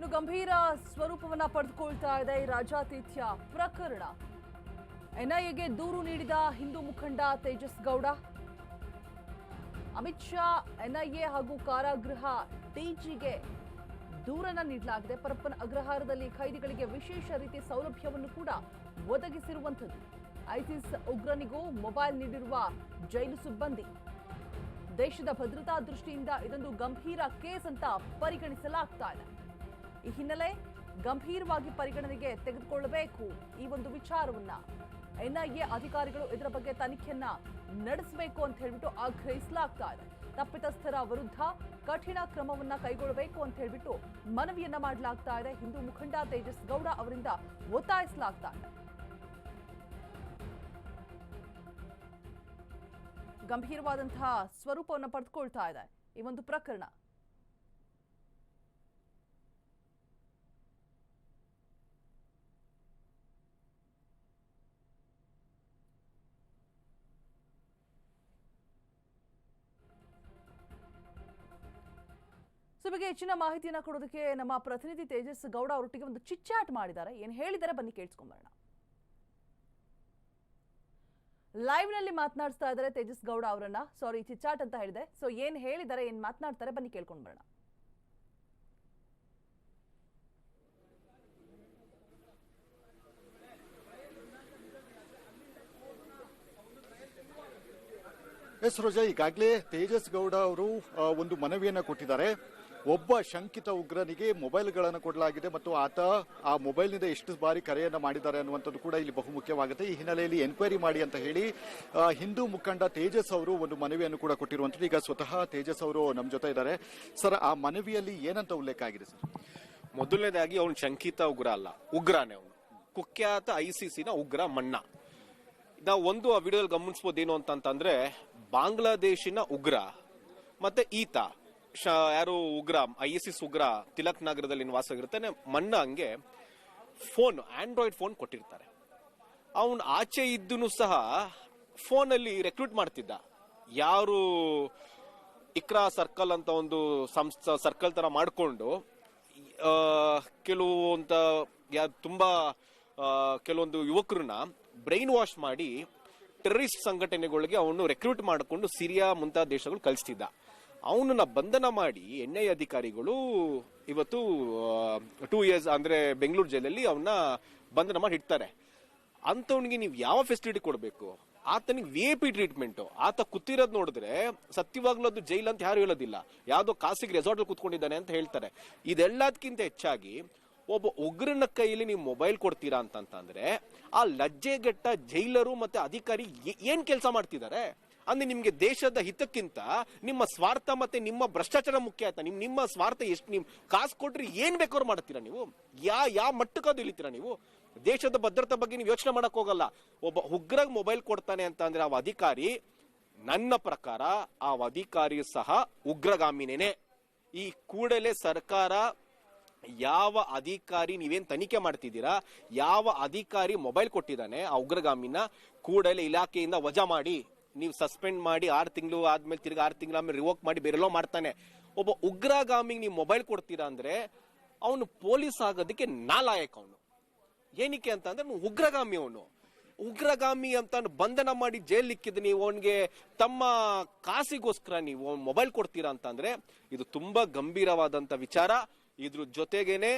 ಒಂದು ಗಂಭೀರ ಸ್ವರೂಪವನ್ನ ಪಡೆದುಕೊಳ್ತಾ ಇದೆ ಈ ರಾಜಾತಿಥ್ಯ ಪ್ರಕರಣ. ಎನ್ಐಎಗೆ ದೂರು ನೀಡಿದ ಹಿಂದೂ ಮುಖಂಡ ತೇಜಸ್ ಗೌಡ. ಅಮಿತ್ ಶಾ, ಎನ್ಐಎ ಹಾಗೂ ಕಾರಾಗೃಹ ಡಿಜಿಗೆ ದೂರನ್ನ ನೀಡಲಾಗಿದೆ. ಪರಪ್ಪನ ಅಗ್ರಹಾರದಲ್ಲಿ ಖೈದಿಗಳಿಗೆ ವಿಶೇಷ ರೀತಿ ಸೌಲಭ್ಯವನ್ನು ಕೂಡ ಒದಗಿಸಿರುವಂಥದ್ದು. ಐಸಿಸ್ ಉಗ್ರನಿಗೂ ಮೊಬೈಲ್ ನೀಡಿರುವ ಜೈಲು ಸಿಬ್ಬಂದಿ. ದೇಶದ ಭದ್ರತಾ ದೃಷ್ಟಿಯಿಂದ ಇದೊಂದು ಗಂಭೀರ ಕೇಸ್ ಅಂತ ಪರಿಗಣಿಸಲಾಗ್ತಾ ಇದೆ. ಈ ಹಿನ್ನೆಲೆ ಗಂಭೀರವಾಗಿ ಪರಿಗಣನೆಗೆ ತೆಗೆದುಕೊಳ್ಳಬೇಕು ಈ ಒಂದು ವಿಚಾರವನ್ನ. ಎನ್ಐಎ ಅಧಿಕಾರಿಗಳು ಇದರ ಬಗ್ಗೆ ತನಿಖೆಯನ್ನ ನಡೆಸಬೇಕು ಅಂತ ಹೇಳ್ಬಿಟ್ಟು ಆಗ್ರಹಿಸಲಾಗ್ತಾ ಇದೆ. ತಪ್ಪಿತಸ್ಥರ ವಿರುದ್ಧ ಕಠಿಣ ಕ್ರಮವನ್ನ ಕೈಗೊಳ್ಳಬೇಕು ಅಂತ ಹೇಳ್ಬಿಟ್ಟು ಮನವಿಯನ್ನ ಮಾಡಲಾಗ್ತಾ ಇದೆ. ಹಿಂದೂ ಮುಖಂಡ ತೇಜಸ್ ಗೌಡ ಅವರಿಂದ ಒತ್ತಾಯಿಸಲಾಗ್ತಾ ಇದೆ. ಗಂಭೀರವಾದಂತಹ ಸ್ವರೂಪವನ್ನು ಪಡೆದುಕೊಳ್ತಾ ಇದೆ ಈ ಒಂದು ಪ್ರಕರಣ. ಸೊ ಬಗ್ಗೆ ಹೆಚ್ಚಿನ ಮಾಹಿತಿಯನ್ನ ಕೊಡೋದಕ್ಕೆ ನಮ್ಮ ಪ್ರತಿನಿಧಿ ತೇಜಸ್ ಗೌಡ ಅವರೊಟ್ಟಿಗೆ ಒಂದು ಚಿಟ್ಚಾಟ್ ಮಾಡಿದ್ದಾರೆ. ಏನು ಹೇಳಿದ್ದಾರೆ ಬನ್ನಿ ಕೇಳಿಸ್ಕೊಂಬರೋಣ. ಲೈವ್ ನಲ್ಲಿ ಮಾತನಾಡ್ತಾ ಇದ್ದಾರೆ ತೇಜಸ್ ಗೌಡ ಅವರನ್ನ. ಸಾರಿ, ಚಿಟ್ಚಾಟ್ ಅಂತ ಹೇಳಿದೆ. ಸೊ ಏನ್ ಹೇಳಿದ್ದಾರೆ, ಏನ್ ಮಾತನಾಡ್ತಾರೆ ಬನ್ನಿ ಕೇಳ್ಕೊಂಡ್ ಬರೋಣ. ಎಸ್ ರೋಜಾ, ಈಗಾಗಲೇ ತೇಜಸ್ ಗೌಡ ಅವರು ಒಂದು ಮನವಿಯನ್ನ ಕೊಟ್ಟಿದ್ದಾರೆ. ಒಬ್ಬ ಶಂಕಿತ ಉಗ್ರನಿಗೆ ಮೊಬೈಲ್ಗಳನ್ನು ಕೊಡಲಾಗಿದೆ ಮತ್ತು ಆತ ಆ ಮೊಬೈಲ್ನಿಂದ ಎಷ್ಟು ಬಾರಿ ಕರೆಯನ್ನ ಮಾಡಿದ್ದಾರೆ ಅನ್ನುವಂಥದ್ದು ಕೂಡ ಇಲ್ಲಿ ಬಹುಮುಖ್ಯವಾಗುತ್ತೆ. ಈ ಹಿನ್ನೆಲೆಯಲ್ಲಿ ಎನ್ಕ್ವೈರಿ ಮಾಡಿ ಅಂತ ಹೇಳಿ ಹಿಂದೂ ಮುಖಂಡ ತೇಜಸ್ ಅವರು ಒಂದು ಮನವಿಯನ್ನು ಕೂಡ ಕೊಟ್ಟಿರುವಂಥದ್ದು. ಈಗ ಸ್ವತಃ ತೇಜಸ್ ಅವರು ನಮ್ಮ ಜೊತೆ ಇದ್ದಾರೆ. ಸರ್, ಆ ಮನವಿಯಲ್ಲಿ ಏನಂತ ಉಲ್ಲೇಖ ಆಗಿದೆ ಸರ್? ಮೊದಲನೇದಾಗಿ ಅವನು ಶಂಕಿತ ಉಗ್ರ ಅಲ್ಲ, ಉಗ್ರನೇ ಅವನು. ಕುಖ್ಯಾತ ಐಸಿಸಿನ ಉಗ್ರ ಮಣ್ಣ. ನಾವು ಒಂದು ಆ ವಿಡಿಯೋದಲ್ಲಿ ಗಮನಿಸಬಹುದು ಏನು ಅಂತಂದ್ರೆ, ಬಾಂಗ್ಲಾದೇಶಿನ ಉಗ್ರ ಮತ್ತೆ ಈತ ಯಾರು ಉಗ್ರ, ಐಸಿಸ್ ಉಗ್ರ ತಿಲಕ್ ನಗರದಲ್ಲಿ ವಾಸವಿರ್ತಾನೆ ಮಣ್ಣ, ಹಂಗೆ ಫೋನ್, ಆಂಡ್ರಾಯ್ಡ್ ಫೋನ್ ಕೊಟ್ಟಿರ್ತಾರೆ. ಅವನು ಆಚೆ ಇದ್ದನು ಸಹ ಫೋನ್ ಅಲ್ಲಿ ರೆಕ್ರೂಟ್ ಮಾಡ್ತಿದ್ದ. ಯಾರು ಇಕ್ರಾ ಸರ್ಕಲ್ ಅಂತ ಒಂದು ಸಂಸ್ಥೆ ಸರ್ಕಲ್ ತರ ಮಾಡಿಕೊಂಡು ತುಂಬಾ ಕೆಲವೊಂದು ಯುವಕರನ್ನ ಬ್ರೈನ್ ವಾಶ್ ಮಾಡಿ ಟೆರರಿಸ್ಟ್ ಸಂಘಟನೆಗಳಿಗೆ ಅವನು ರೆಕ್ರೂಟ್ ಮಾಡಿಕೊಂಡು ಸಿರಿಯಾ ಮುಂತಾದ ದೇಶಗಳು ಕಳಿಸ್ತಿದ್ದ. ಅವನನ್ನ ಬಂಧನ ಮಾಡಿ ಎನ್ಐಎ ಅಧಿಕಾರಿಗಳು ಇವತ್ತು 2 years ಅಂದ್ರೆ ಬೆಂಗಳೂರು ಜೈಲಲ್ಲಿ ಅವನ್ನ ಬಂಧನ ಮಾಡಿ ಇಡ್ತಾರೆ. ಅಂತವನಿಗೆ ನೀವು ಯಾವ ಫೆಸಿಲಿಟಿ ಕೊಡಬೇಕು? ಆತನಿಗೆ VIP ಟ್ರೀಟ್ಮೆಂಟ್. ಆತ ಕೂತಿರೋದು ನೋಡಿದ್ರೆ ಸತ್ಯವಾಗ್ಲೂ ಅದು ಜೈಲ್ ಅಂತ ಯಾರು ಹೇಳೋದಿಲ್ಲ, ಯಾವ್ದೋ ಖಾಸಗಿ ರೆಸಾರ್ಟ್ ಅಲ್ಲಿ ಕೂತ್ಕೊಂಡಿದ್ದಾನೆ ಅಂತ ಹೇಳ್ತಾರೆ. ಇದೆಲ್ಲದಕ್ಕಿಂತ ಹೆಚ್ಚಾಗಿ ಒಬ್ಬ ಉಗ್ರನ ಕೈಯಲ್ಲಿ ನೀವು ಮೊಬೈಲ್ ಕೊಡ್ತೀರಾ ಅಂತಂದ್ರೆ ಆ ಲಜ್ಜೆಗೆಟ್ಟ ಜೈಲರು ಮತ್ತೆ ಅಧಿಕಾರಿ ಏನ್ ಕೆಲಸ ಮಾಡ್ತಿದ್ದಾರೆ ಅಂದ್ರೆ, ನಿಮ್ಗೆ ದೇಶದ ಹಿತಕ್ಕಿಂತ ನಿಮ್ಮ ಸ್ವಾರ್ಥ ಮತ್ತೆ ನಿಮ್ಮ ಭ್ರಷ್ಟಾಚಾರ ಮುಖ್ಯ ಆಯ್ತಾ? ನಿಮ್ಮ ಸ್ವಾರ್ಥ ಎಷ್ಟು? ನಿಮ್ ಕಾಸು ಕೊಟ್ರಿ ಏನ್ ಬೇಕಾದ್ರೂ ಮಾಡ್ತೀರಾ ನೀವು? ಯಾವ ಮಟ್ಟಕ್ಕಾದ್ರು ಇಳಿತೀರಾ ನೀವು? ದೇಶದ ಭದ್ರತೆ ಬಗ್ಗೆ ನೀವು ಯೋಚನೆ ಮಾಡಕ್ ಹೋಗಲ್ಲ. ಒಬ್ಬ ಉಗ್ರಗ್ ಮೊಬೈಲ್ ಕೊಡ್ತಾನೆ ಅಂತ ಅಂದ್ರೆ ಆ ಅಧಿಕಾರಿ, ನನ್ನ ಪ್ರಕಾರ ಆ ಅಧಿಕಾರಿ ಸಹ ಉಗ್ರಗಾಮಿನೇನೆ. ಈ ಕೂಡಲೇ ಸರ್ಕಾರ ಯಾವ ಅಧಿಕಾರಿ ನೀವೇನ್ ತನಿಖೆ ಮಾಡ್ತಿದ್ದೀರಾ, ಯಾವ ಅಧಿಕಾರಿ ಮೊಬೈಲ್ ಕೊಟ್ಟಿದ್ದಾನೆ ಆ ಉಗ್ರಗಾಮಿನ, ಕೂಡಲೇ ಇಲಾಖೆಯಿಂದ ವಜಾ ಮಾಡಿ, ನೀವು ಸಸ್ಪೆಂಡ್ ಮಾಡಿ 6 ತಿಂಗಳು ಆದ್ಮೇಲೆ ತಿರ್ಗಿ 6 ತಿಂಗಳ ಆದ್ಮೇಲೆ ರಿವೋಕ್ ಮಾಡಿ ಬೇರೆಲ್ಲೋ ಮಾಡ್ತಾನೆ. ಒಬ್ಬ ಉಗ್ರಗಾಮಿಗೆ ನೀವು ಮೊಬೈಲ್ ಕೊಡ್ತೀರಾ ಅಂದ್ರೆ ಅವನು ಪೊಲೀಸ್ ಆಗೋದಕ್ಕೆ ನಾಲಾಯಕ. ಅವನು ಏನಕ್ಕೆ ಅಂತಂದ್ರೆ ಉಗ್ರಗಾಮಿ. ಅವನು ಉಗ್ರಗಾಮಿ ಅಂತ ಬಂಧನ ಮಾಡಿ ಜೈಲ್ ಇಕ್ಕಿದ್ ನೀವು ಅವನಿಗೆ ತಮ್ಮ ಕಾಸಿಗೋಸ್ಕರ ನೀವು ಮೊಬೈಲ್ ಕೊಡ್ತೀರಾ ಅಂತಂದ್ರೆ ಇದು ತುಂಬಾ ಗಂಭೀರವಾದಂತ ವಿಚಾರ. ಇದ್ರ ಜೊತೆಗೇನೆ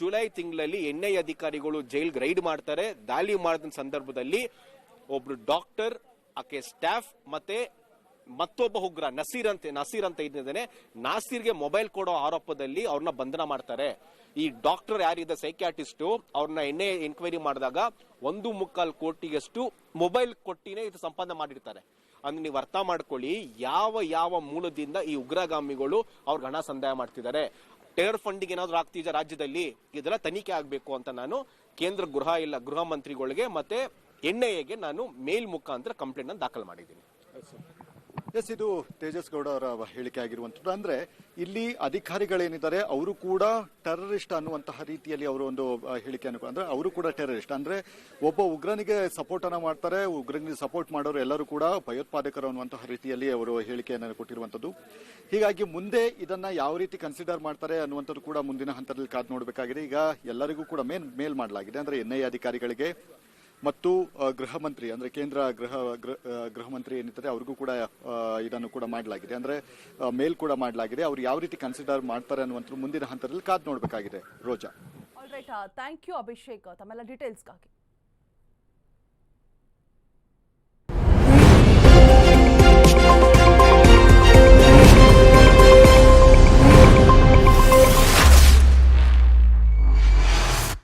ಜುಲೈ ತಿಂಗಳಲ್ಲಿ ಎನ್ಐಎ ಅಧಿಕಾರಿಗಳು ಜೈಲ್ಗೆ ರೈಡ್ ಮಾಡ್ತಾರೆ. ದಾಳಿ ಮಾಡಿದ ಸಂದರ್ಭದಲ್ಲಿ ಒಬ್ರು ಡಾಕ್ಟರ್, ಆಕೆ ಸ್ಟಾಫ್ ಮತ್ತೆ ಮತ್ತೊಬ್ಬ ಉಗ್ರ ನಸೀರ್ ಅಂತ ಇದ್ದಾನೆ. ನಾಸೀರ್ಗೆ ಮೊಬೈಲ್ ಕೊಡೋ ಆರೋಪದಲ್ಲಿ ಅವ್ರನ್ನ ಬಂಧನ ಮಾಡ್ತಾರೆ. ಈ ಡಾಕ್ಟರ್ ಯಾರಿದೆ ಸೈಕ್ಯಾಟಿಸ್ಟ್, ಅವ್ರನ್ನ ಎನ್ಐಎ ಎನ್ಕ್ವೈರಿ ಮಾಡಿದಾಗ 1.25 ಕೋಟಿಯಷ್ಟು ಮೊಬೈಲ್ ಕೊಟ್ಟಿನೇ ಇದು ಸಂಪಾದನೆ ಮಾಡಿರ್ತಾರೆ. ಅಂದ್ರೆ ನೀವು ಅರ್ಥ ಮಾಡ್ಕೊಳ್ಳಿ ಯಾವ ಮೂಲದಿಂದ ಈ ಉಗ್ರಗಾಮಿಗಳು ಅವ್ರಿಗೆ ಹಣ ಸಂದಾಯ ಮಾಡ್ತಿದ್ದಾರೆ. ಟೆರರ್ ಫಂಡಿಗೆ ಏನಾದ್ರು ಆಗ್ತಿದೆ ರಾಜ್ಯದಲ್ಲಿ, ಇದೆಲ್ಲ ತನಿಖೆ ಆಗಬೇಕು ಅಂತ ನಾನು ಕೇಂದ್ರ ಗೃಹ ಮಂತ್ರಿಗಳಿಗೆ ಮತ್ತೆ ಎನ್ಐಎಗೆ ನಾನು ಮೇಲ್ ಮುಖಾಂತರ ಕಂಪ್ಲೇಂಟ್ ಅನ್ನು ದಾಖಲು ಮಾಡಿದ್ದೀನಿ. ಎಸ್, ಇದು ತೇಜಸ್ ಗೌಡ ಅವರ ಹೇಳಿಕೆ ಆಗಿರುವಂತದ್ದು. ಅಂದ್ರೆ ಇಲ್ಲಿ ಅಧಿಕಾರಿಗಳೇನಿದ್ದಾರೆ ಅವರು ಕೂಡ ಟೆರರಿಸ್ಟ್ ಅನ್ನುವಂತಹ ರೀತಿಯಲ್ಲಿ ಅವರು ಒಂದು ಹೇಳಿಕೆಯನ್ನು, ಅಂದ್ರೆ ಅವರು ಕೂಡ ಟೆರರಿಸ್ಟ್, ಅಂದ್ರೆ ಒಬ್ಬ ಉಗ್ರನಿಗೆ ಸಪೋರ್ಟ್ ಅನ್ನ ಮಾಡ್ತಾರೆ, ಉಗ್ರನಿಗೆ ಸಪೋರ್ಟ್ ಮಾಡೋರು ಎಲ್ಲರೂ ಕೂಡ ಭಯೋತ್ಪಾದಕರು ಅನ್ನುವಂತಹ ರೀತಿಯಲ್ಲಿ ಅವರು ಹೇಳಿಕೆಯನ್ನು ಕೊಟ್ಟಿರುವಂತದ್ದು. ಹೀಗಾಗಿ ಮುಂದೆ ಇದನ್ನ ಯಾವ ರೀತಿ ಕನ್ಸಿಡರ್ ಮಾಡ್ತಾರೆ ಅನ್ನುವಂಥದ್ದು ಕೂಡ ಮುಂದಿನ ಹಂತದಲ್ಲಿ ಕಾದು ನೋಡಬೇಕಾಗಿದೆ. ಈಗ ಎಲ್ಲರಿಗೂ ಕೂಡ ಮೇಲ್ ಮಾಡಲಾಗಿದೆ, ಅಂದ್ರೆ NIA ಅಧಿಕಾರಿಗಳಿಗೆ ಮತ್ತು ಗೃಹ ಮಂತ್ರಿ, ಅಂದ್ರೆ ಕೇಂದ್ರ ಗೃಹ ಮಂತ್ರಿ ಏನಿದ್ದಾರೆ ಅವ್ರಿಗೂ ಕೂಡ ಇದನ್ನು ಕೂಡ ಮಾಡಲಾಗಿದೆ, ಅಂದ್ರೆ ಮೇಲ್ ಕೂಡ ಮಾಡಲಾಗಿದೆ. ಅವ್ರು ಯಾವ ರೀತಿ ಕನ್ಸಿಡರ್ ಮಾಡ್ತಾರೆ ಅನ್ನುವಂಥ ಮುಂದಿನ ಹಂತದಲ್ಲಿ ಕಾದು ನೋಡಬೇಕಾಗಿದೆ. Roja, all right, thank you Abhishek ತಮ್ಮೆಲ್ಲ ಡೀಟೇಲ್ಸ್ಗಾಗಿ.